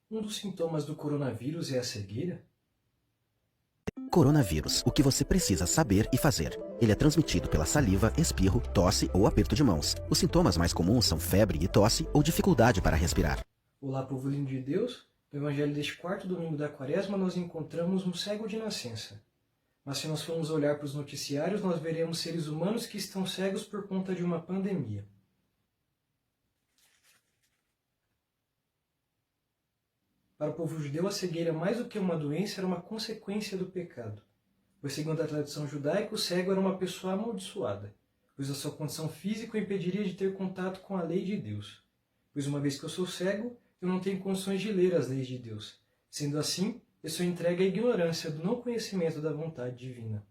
Um dos sintomas do coronavírus é a cegueira? Coronavírus, o que você precisa saber e fazer. Ele é transmitido pela saliva, espirro, tosse ou aperto de mãos. Os sintomas mais comuns são febre e tosse ou dificuldade para respirar. Olá, povo lindo de Deus! No Evangelho deste quarto domingo da Quaresma, nós encontramos um cego de nascença. Mas se nós formos olhar para os noticiários, nós veremos seres humanos que estão cegos por conta de uma pandemia. Para o povo judeu, a cegueira, mais do que uma doença, era uma consequência do pecado. Pois, segundo a tradição judaica, o cego era uma pessoa amaldiçoada, pois a sua condição física o impediria de ter contato com a lei de Deus. Pois, uma vez que eu sou cego, eu não tenho condições de ler as leis de Deus. Sendo assim, eu sou entregue à ignorância do não conhecimento da vontade divina.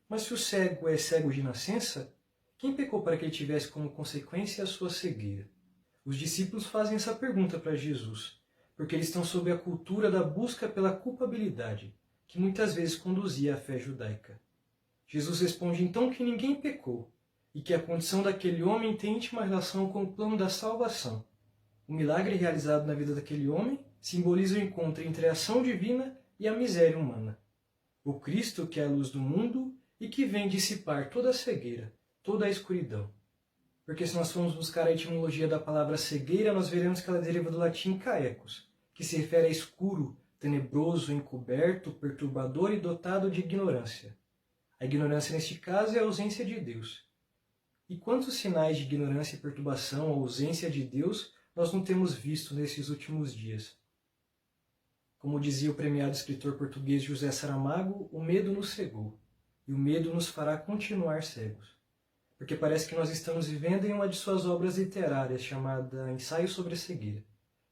Mas se o cego é cego de nascença, quem pecou para que ele tivesse como consequência a sua cegueira? Os discípulos fazem essa pergunta para Jesus, porque eles estão sob a cultura da busca pela culpabilidade, que muitas vezes conduzia à fé judaica. Jesus responde então que ninguém pecou, e que a condição daquele homem tem íntima relação com o plano da salvação. O milagre realizado na vida daquele homem simboliza o encontro entre a ação divina e a miséria humana. O Cristo, que é a luz do mundo e que vem dissipar toda a cegueira, toda a escuridão. Porque se nós formos buscar a etimologia da palavra cegueira, nós veremos que ela deriva do latim caecus, que se refere a escuro, tenebroso, encoberto, perturbador e dotado de ignorância. A ignorância, neste caso, é a ausência de Deus. E quantos sinais de ignorância e perturbação, a ausência de Deus, nós não temos visto nesses últimos dias? Como dizia o premiado escritor português José Saramago, o medo nos cegou, e o medo nos fará continuar cegos. Porque parece que nós estamos vivendo em uma de suas obras literárias, chamada Ensaio sobre a Cegueira,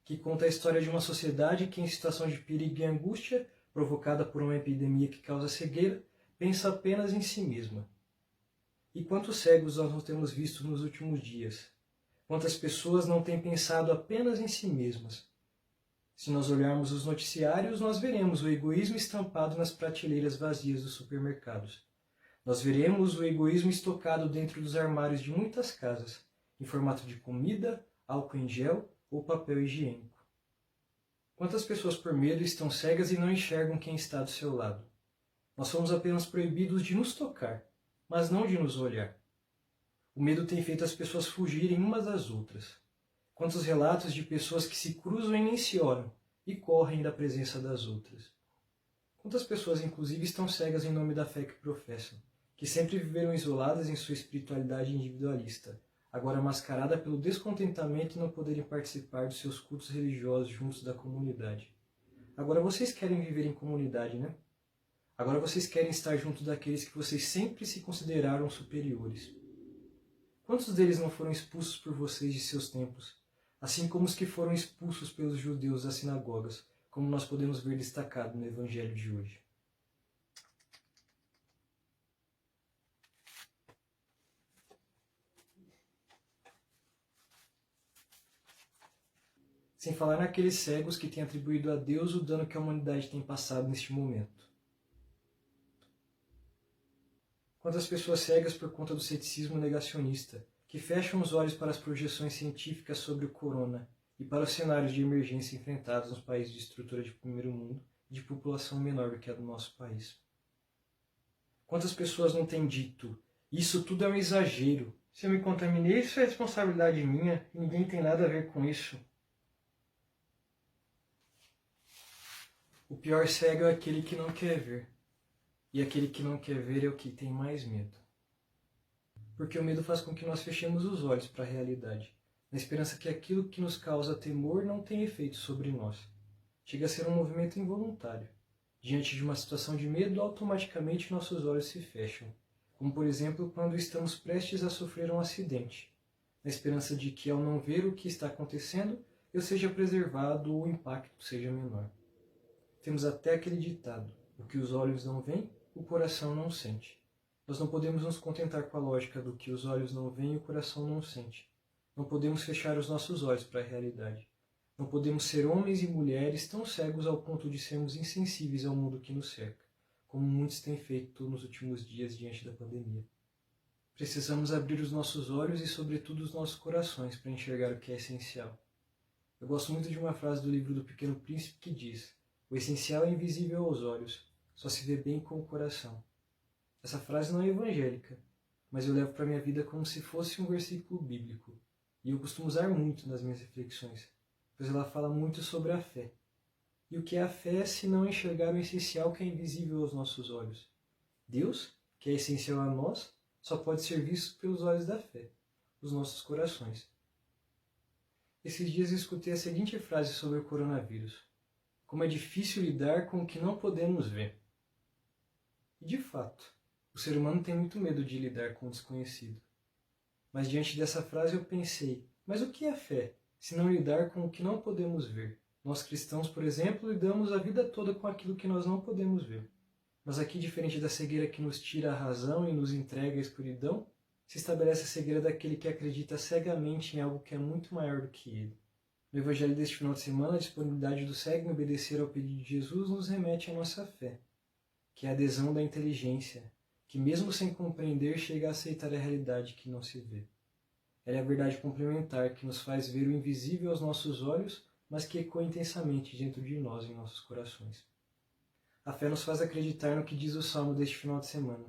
que conta a história de uma sociedade que, em situação de perigo e angústia, provocada por uma epidemia que causa cegueira, pensa apenas em si mesma. E quantos cegos nós não temos visto nos últimos dias? Quantas pessoas não têm pensado apenas em si mesmas? Se nós olharmos os noticiários, nós veremos o egoísmo estampado nas prateleiras vazias dos supermercados. Nós veremos o egoísmo estocado dentro dos armários de muitas casas, em formato de comida, álcool em gel ou papel higiênico. Quantas pessoas por medo estão cegas e não enxergam quem está do seu lado? Nós somos apenas proibidos de nos tocar, mas não de nos olhar. O medo tem feito as pessoas fugirem umas das outras. Quantos relatos de pessoas que se cruzam e nem se olham e correm da presença das outras. Quantas pessoas, inclusive, estão cegas em nome da fé que professam, que sempre viveram isoladas em sua espiritualidade individualista, agora mascarada pelo descontentamento em não poderem participar dos seus cultos religiosos juntos da comunidade. Agora vocês querem viver em comunidade, né? Agora vocês querem estar junto daqueles que vocês sempre se consideraram superiores. Quantos deles não foram expulsos por vocês de seus templos, assim como os que foram expulsos pelos judeus das sinagogas, como nós podemos ver destacado no Evangelho de hoje? Sem falar naqueles cegos que têm atribuído a Deus o dano que a humanidade tem passado neste momento. Quantas pessoas cegas por conta do ceticismo negacionista, que fecham os olhos para as projeções científicas sobre o corona e para os cenários de emergência enfrentados nos países de estrutura de primeiro mundo e de população menor do que a do nosso país. Quantas pessoas não têm dito, isso tudo é um exagero, se eu me contaminei, isso é responsabilidade minha e ninguém tem nada a ver com isso. O pior cego é aquele que não quer ver. E aquele que não quer ver é o que tem mais medo. Porque o medo faz com que nós fechemos os olhos para a realidade, na esperança que aquilo que nos causa temor não tenha efeito sobre nós. Chega a ser um movimento involuntário. Diante de uma situação de medo, automaticamente nossos olhos se fecham, como por exemplo quando estamos prestes a sofrer um acidente, na esperança de que, ao não ver o que está acontecendo, eu seja preservado ou o impacto seja menor. Temos até aquele ditado: o que os olhos não veem, o coração não sente. Nós não podemos nos contentar com a lógica do que os olhos não veem e o coração não sente. Não podemos fechar os nossos olhos para a realidade. Não podemos ser homens e mulheres tão cegos ao ponto de sermos insensíveis ao mundo que nos cerca, como muitos têm feito nos últimos dias diante da pandemia. Precisamos abrir os nossos olhos e, sobretudo, os nossos corações para enxergar o que é essencial. Eu gosto muito de uma frase do livro do Pequeno Príncipe que diz: "O essencial é invisível aos olhos, só se vê bem com o coração." Essa frase não é evangélica, mas eu levo para minha vida como se fosse um versículo bíblico, e eu costumo usar muito nas minhas reflexões, pois ela fala muito sobre a fé. E o que é a fé se não enxergar o essencial que é invisível aos nossos olhos? Deus, que é essencial a nós, só pode ser visto pelos olhos da fé, os nossos corações. Esses dias eu escutei a seguinte frase sobre o coronavírus: "Como é difícil lidar com o que não podemos ver." E de fato, o ser humano tem muito medo de lidar com o desconhecido. Mas diante dessa frase eu pensei, mas o que é fé, se não lidar com o que não podemos ver? Nós cristãos, por exemplo, lidamos a vida toda com aquilo que nós não podemos ver. Mas aqui, diferente da cegueira que nos tira a razão e nos entrega à escuridão, se estabelece a cegueira daquele que acredita cegamente em algo que é muito maior do que ele. No Evangelho deste final de semana, a disponibilidade do cego em obedecer ao pedido de Jesus nos remete à nossa fé, que é a adesão da inteligência, que mesmo sem compreender chega a aceitar a realidade que não se vê. Ela é a verdade complementar que nos faz ver o invisível aos nossos olhos, mas que ecoa intensamente dentro de nós em nossos corações. A fé nos faz acreditar no que diz o Salmo deste final de semana,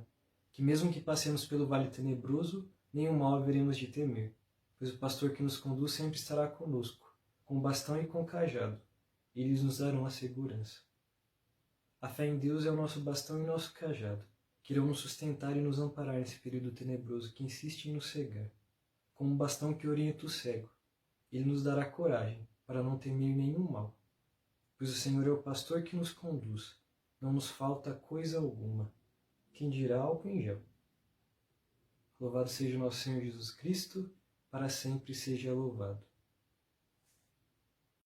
que mesmo que passemos pelo vale tenebroso, nenhum mal haveremos de temer, pois o pastor que nos conduz sempre estará conosco, com bastão e com cajado, e eles nos darão a segurança. A fé em Deus é o nosso bastão e nosso cajado, que irão nos sustentar e nos amparar nesse período tenebroso que insiste em nos cegar. Como um bastão que orienta o cego, ele nos dará coragem para não temer nenhum mal, pois o Senhor é o pastor que nos conduz, não nos falta coisa alguma. Quem dirá álcool em gel? Louvado seja o nosso Senhor Jesus Cristo, para sempre seja louvado.